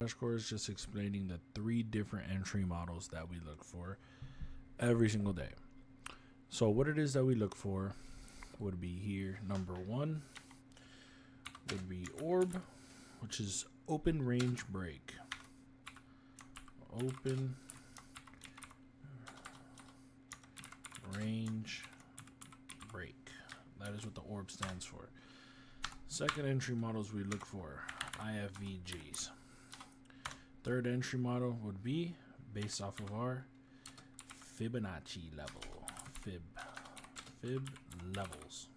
crash course just explaining the 3 different entry models that we look for every single day. So what it is that we look for would be here. Number 1 would be orb, which is open range break. Open range break. That is what the orb stands for. Second entry models we look for IFVGs. Third entry model would be based off of our Fibonacci level. Fib levels.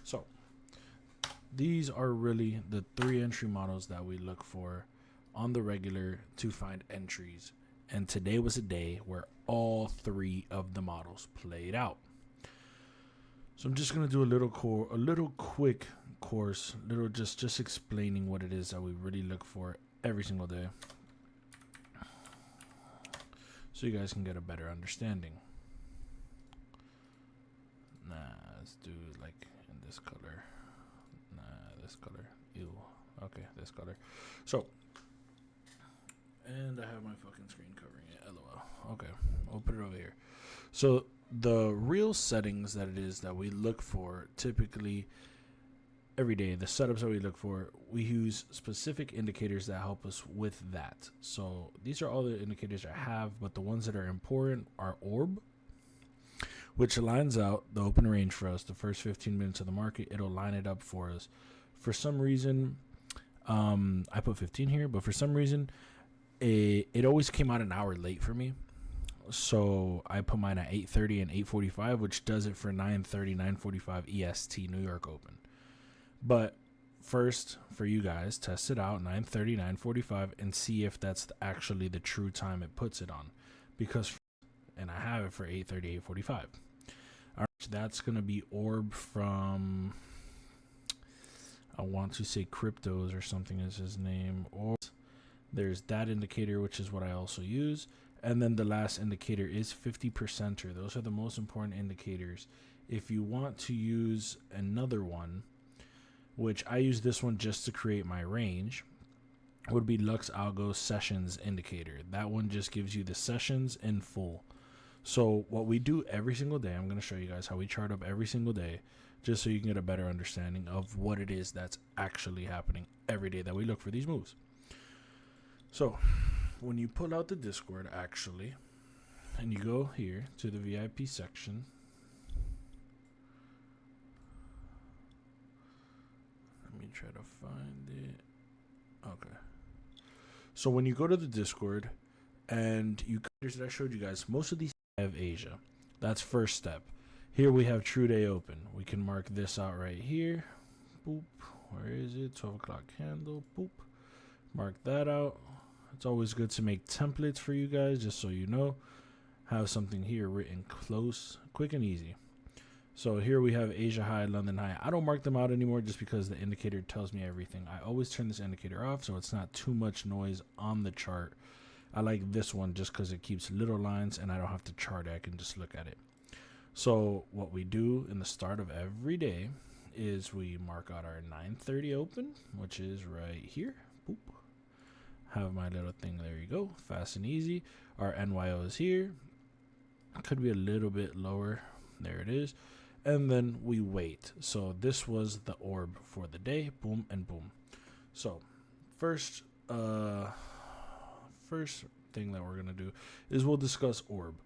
So these are really the 3 entry models that we look for on the regular to find entries. And today was a day where all 3 of the models played out. So I'm just gonna do a little quick course, just explaining what it is that we really look for every single day, so you guys can get a better understanding. Let's do like in this color. This color. Ew. Okay, this color. So, and I have my fucking screen covering it. LOL. Okay, I'll put it over here. So the real settings that it is that we look for typically every day, the setups that we look for, we use specific indicators that help us with that. So these are all the indicators I have, but the ones that are important are orb, which lines out the open range for us the first 15 minutes of the market. It'll line it up for us. For some reason, I put 15 here, but for some reason, it always came out an hour late for me. So I put mine at 8:30 and 8:45, which does it for 9:30, 9:45 EST New York Open. But first, for you guys, test it out 9:30, 9:45, and see if that's actually the true time it puts it on. Because, and I have it for 8:30, 8:45. All right, that's gonna be orb from, I want to say Cryptos or something is his name. Or there's that indicator, which is what I also use. And then the last indicator is 50%er. Those are the most important indicators. If you want to use another one, which I use this one just to create my range, would be Lux Algo Sessions indicator. That one just gives you the sessions in full. So what we do every single day, I'm going to show you guys how we chart up every single day, just so you can get a better understanding of what it is that's actually happening every day that we look for these moves. So when you pull out the Discord actually, and you go here to the VIP section, let me try to find it. Okay. So when you go to the Discord and you that I showed you guys, most of these have Asia. That's first step. Here we have True Day Open. We can mark this out right here. Boop. Where is it? 12 o'clock candle. Boop. Mark that out. It's always good to make templates for you guys, just so you know. Have something here written close, quick and easy. So here we have Asia High, London High. I don't mark them out anymore just because the indicator tells me everything. I always turn this indicator off so it's not too much noise on the chart. I like this one just because it keeps little lines and I don't have to chart it. I can just look at it. So what we do in the start of every day is we mark out our 9:30 open, which is right here. Boop. Have my little thing. There you go. Fast and easy. Our NYO is here. Could be a little bit lower. There it is. And then we wait. So this was the orb for the day. Boom and boom. So first thing that we're going to do is we'll discuss orb.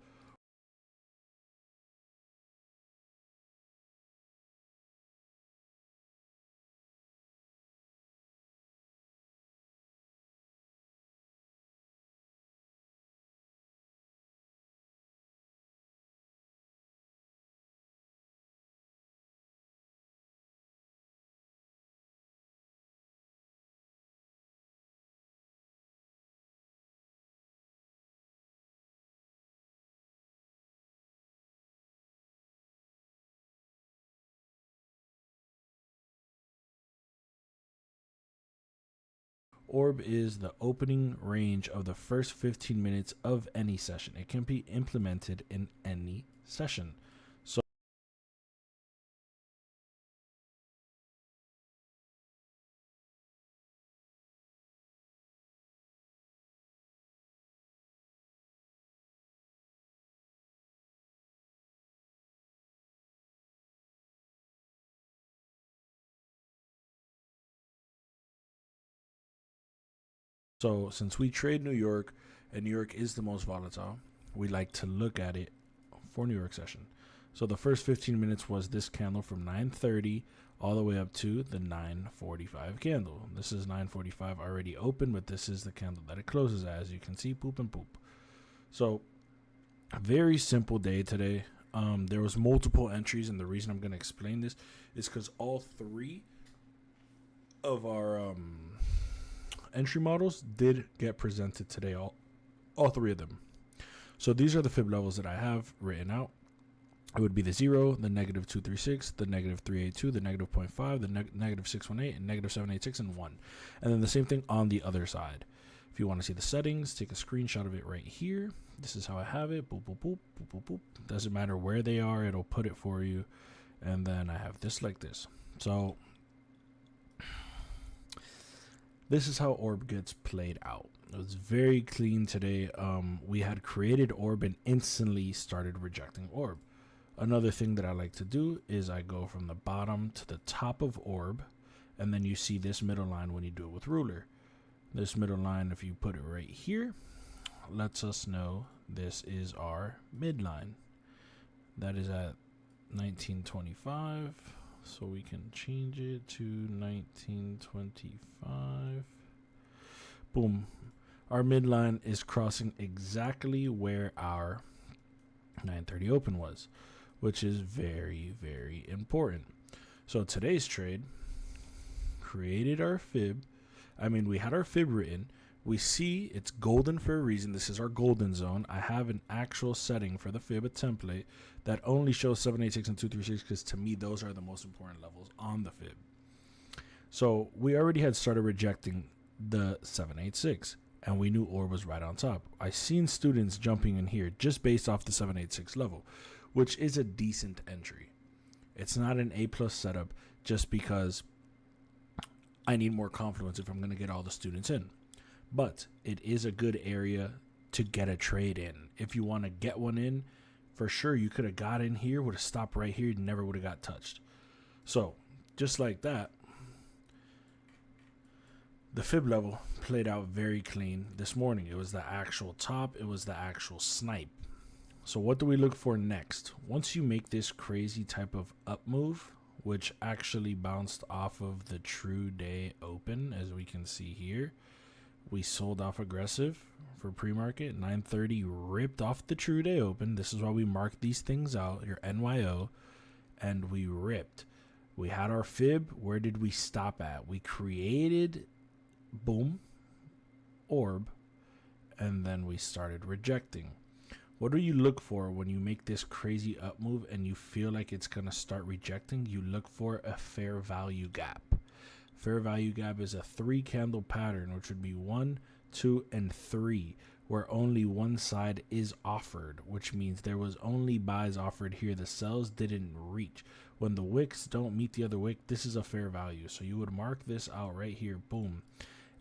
Orb is the opening range of the first 15 minutes of any session. It can be implemented in any session. So since we trade New York and New York is the most volatile, we like to look at it for New York session. So the first 15 minutes was this candle from 9:30 all the way up to the 9:45 candle. This is 9:45 already open, but this is the candle that it closes as you can see, poop and poop. So very simple day today. There was multiple entries, and the reason I'm going to explain this is because all three of our entry models did get presented today. All three of them. So these are the fib levels that I have written out. It would be the 0, the negative 236, the negative 382, the negative 0.5, the negative 618, and negative 786, and 1. And then the same thing on the other side. If you want to see the settings, take a screenshot of it right here. This is how I have it. Boop, boop, boop, boop, boop, boop. Doesn't matter where they are, it'll put it for you. And then I have this like this. So this is how orb gets played out. It was very clean today. We had created orb and instantly started rejecting orb. Another thing that I like to do is I go from the bottom to the top of orb, and then you see this middle line when you do it with ruler. This middle line, if you put it right here, lets us know this is our midline. That is at 1925, so we can change it to 1925. Boom. Our midline is crossing exactly where our 930 open was, which is very, very important. So today's trade created our fib. We had our fib written. We see it's golden for a reason. This is our golden zone. I have an actual setting for the fib, a template that only shows 786 and 236 because to me those are the most important levels on the fib. So we already had started rejecting the 786 and we knew orb was right on top. I seen students jumping in here just based off the 786 level, which is a decent entry. It's not an A+ setup just because I need more confluence if I'm going to get all the students in. But it is a good area to get a trade in. If you want to get one in, for sure you could have got in here, would have stopped right here, never would have got touched. So just like that, the fib level played out very clean this morning. It was the actual top. It was the actual snipe. So what do we look for next? Once you make this crazy type of up move, which actually bounced off of the true day open, as we can see here, we sold off aggressive for pre-market. 930 ripped off the true day open. This is why we mark these things out, your NYO, and we ripped. We had our fib. Where did we stop at? We created, boom, orb, and then we started rejecting. What do you look for when you make this crazy up move and you feel like it's going to start rejecting? You look for a fair value gap. Fair value gap is a 3 candle pattern, which would be 1, 2, and 3, where only one side is offered, which means there was only buys offered here. The sells didn't reach. When the wicks don't meet the other wick, this is a fair value. So you would mark this out right here, boom,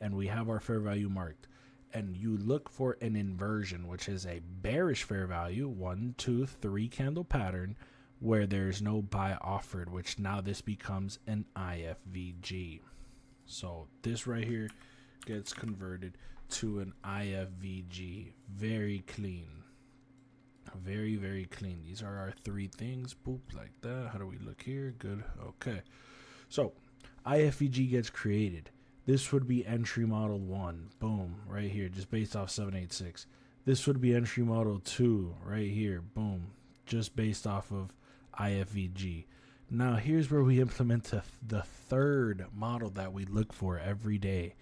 and we have our fair value marked. And you look for an inversion, which is a bearish fair value, 1, 2, 3 candle pattern, where there's no buy offered, which now this becomes an IFVG. So this right here gets converted to an IFVG. Very clean. Very, very clean. These are our 3 things. Boop, like that. How do we look here? Good. Okay. So IFVG gets created. This would be entry model 1. Boom. Right here. Just based off 786. This would be entry model 2. Right here. Boom. Just based off of IFVG. Now here's where we implement the third model that we look for every day.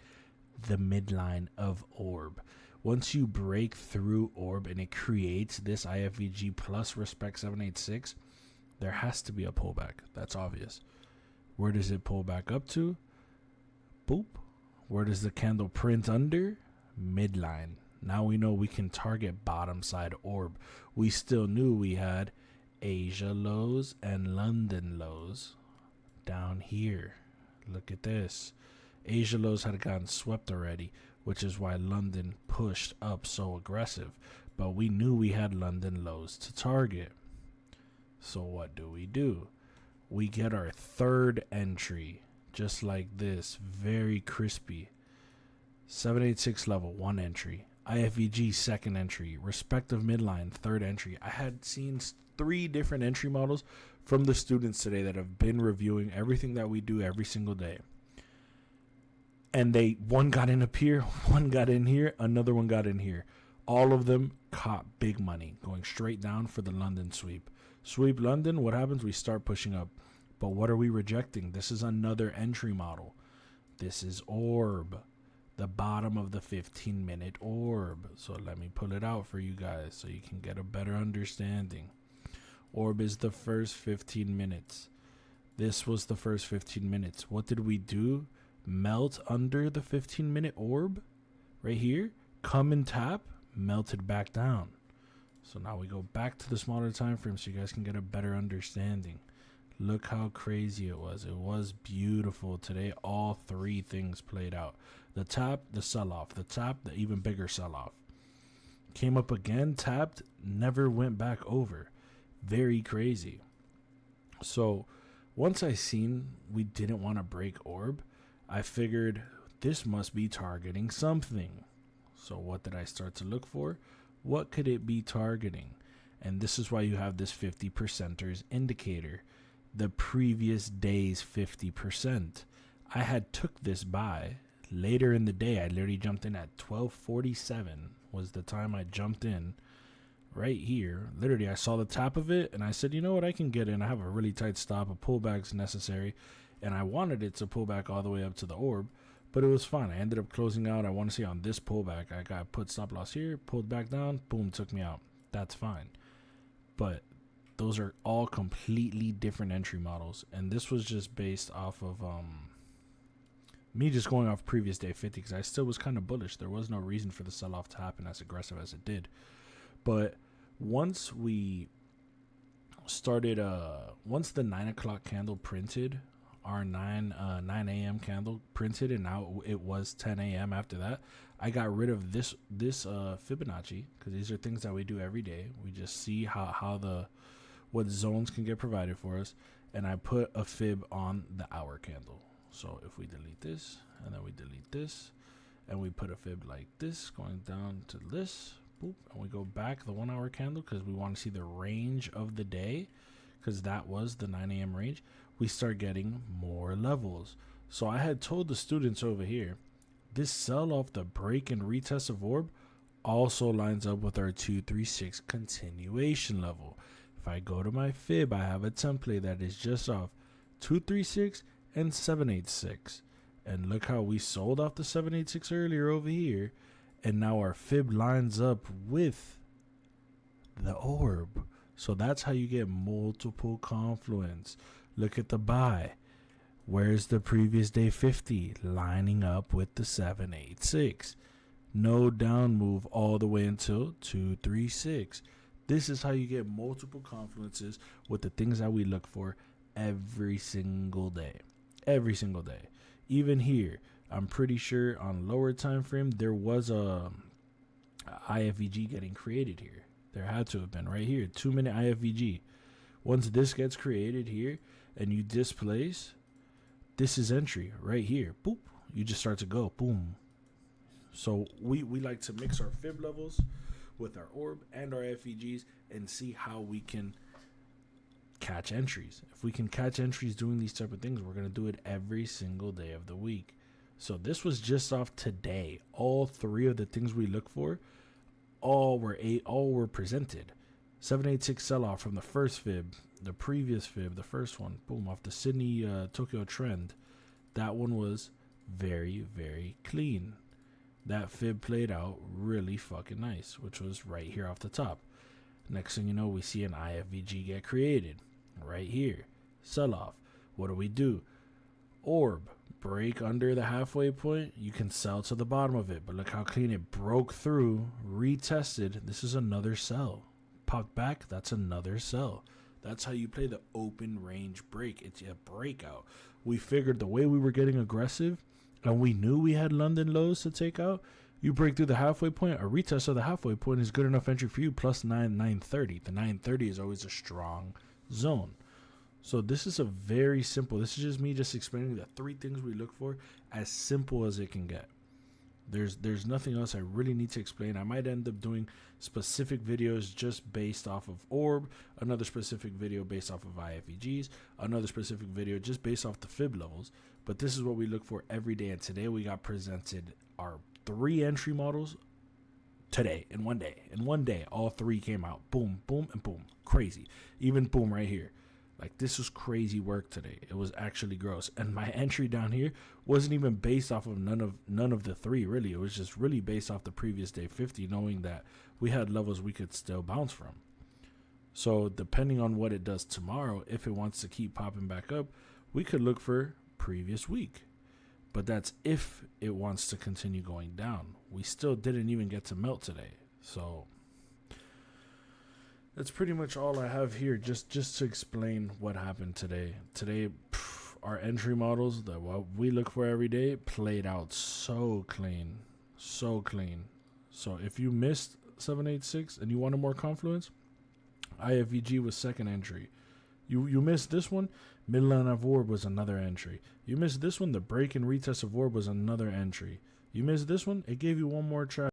The midline of orb. Once you break through orb and it creates this IFVG plus respect 786, there has to be a pullback. That's obvious. Where does it pull back up to? Boop. Where does the candle print under? Midline. Now we know we can target bottom side orb. We still knew we had Asia lows and London lows down here. Look at this. Asia lows had gotten swept already, which is why London pushed up so aggressive. But we knew we had London lows to target. So what do? We get our third entry, just like this, very crispy. 786 level, 1 entry. IFVG, 2nd entry. Respective midline, 3rd entry. I had seen 3 different entry models from the students today that have been reviewing everything that we do every single day. And one got in up here, one got in here, another one got in here. All of them caught big money, going straight down for the London sweep. Sweep London, what happens? We start pushing up. But what are we rejecting? This is another entry model. This is orb. The bottom of the 15-minute orb. So let me pull it out for you guys so you can get a better understanding. Orb is the first 15 minutes. This was the first 15 minutes. What did we do? Melt under the 15-minute orb right here. Come and tap. Melted back down. So now we go back to the smaller time frame so you guys can get a better understanding. Look how crazy it was. It was beautiful today. All 3 things played out. The tap, the sell-off. The tap, the even bigger sell-off. Came up again, tapped, never went back over. Very crazy. So once I seen we didn't want to break orb, I figured this must be targeting something. So what did I start to look for? What could it be targeting? And this is why you have this 50%ers indicator. The previous day's 50%. I had took this buy later in the day. I literally jumped in at 12:47 was the time I jumped in right here. Literally, I saw the top of it and I said, you know what, I can get in. I have a really tight stop. A pullback's necessary. And I wanted it to pull back all the way up to the orb, but it was fine. I ended up closing out. I want to see on this pullback. I got put stop loss here, pulled back down, boom, took me out. That's fine. But those are all completely different entry models. And this was just based off of me just going off previous day 50 because I still was kind of bullish. There was no reason for the sell-off to happen as aggressive as it did. But once we started, once the 9 o'clock candle printed, our 9 a.m. candle printed, and now it was 10 a.m. after that, I got rid of this Fibonacci because these are things that we do every day. We just see what zones can get provided for us, and I put a fib on the hour candle. So if we delete this, and then we delete this, and we put a fib like this, going down to this, boop, and we go back the 1 hour candle because we want to see the range of the day, because that was the 9 a.m. range. We start getting more levels. So I had told the students over here, this sell off the break and retest of orb also lines up with our 236 continuation level. If I go to my fib, I have a template that is just off 236 and 786. And look how we sold off the 786 earlier over here. And now our fib lines up with the orb. So that's how you get multiple confluence. Look at the buy. Where's the previous day 50? Lining up with the 786. No down move all the way until 236. This is how you get multiple confluences with the things that we look for every single day. Every single day. Even here, I'm pretty sure on lower time frame there was a IFVG getting created here. There had to have been right here, 2-minute IFVG. Once this gets created here and you displace, this is entry right here. Boop. You just start to go. Boom. So we like to mix our fib levels with our orb and our FVGs and see how we can catch entries. If we can catch entries doing these type of things, we're going to do it every single day of the week. So this was just off today. All 3 of the things we look for, all were presented. 786 sell-off from the first fib, the previous fib, the first one, boom, off the Sydney Tokyo trend. That one was very, very clean. That fib played out really fucking nice, which was right here off the top. Next thing you know, we see an IFVG get created right here. Sell-off. What do? Orb. Break under the halfway point. You can sell to the bottom of it, but look how clean it broke through, retested. This is another sell. Popped back. That's another sell. That's how you play the open range break. It's a breakout. We figured the way we were getting aggressive, and we knew we had London lows to take out. You break through the halfway point, a retest of the halfway point is good enough entry for you, plus 930. The 930 is always a strong zone. So this is a very simple, this is just me just explaining the 3 things we look for, as simple as it can get. There's nothing else I really need to explain. I might end up doing specific videos just based off of orb, another specific video based off of IFEGs, another specific video just based off the fib levels. But this is what we look for every day. And today we got presented our 3 entry models today in one day. In one day, all 3 came out. Boom, boom, and boom. Crazy. Even boom right here. Like, this was crazy work today. It was actually gross. And my entry down here wasn't even based off of none of the 3, really. It was just really based off the previous day 50, knowing that we had levels we could still bounce from. So depending on what it does tomorrow, if it wants to keep popping back up, we could look for previous week. But that's if it wants to continue going down. We still didn't even get to melt today. So that's pretty much all I have here, just to explain what happened today. Today, our entry models, that what we look for every day, played out so clean. So clean. So if you missed 786 and you wanted more confluence, IFVG was second entry. You missed this one, Midland of Orb was another entry. You missed this one, the break and retest of Orb was another entry. You missed this one, it gave you one more try.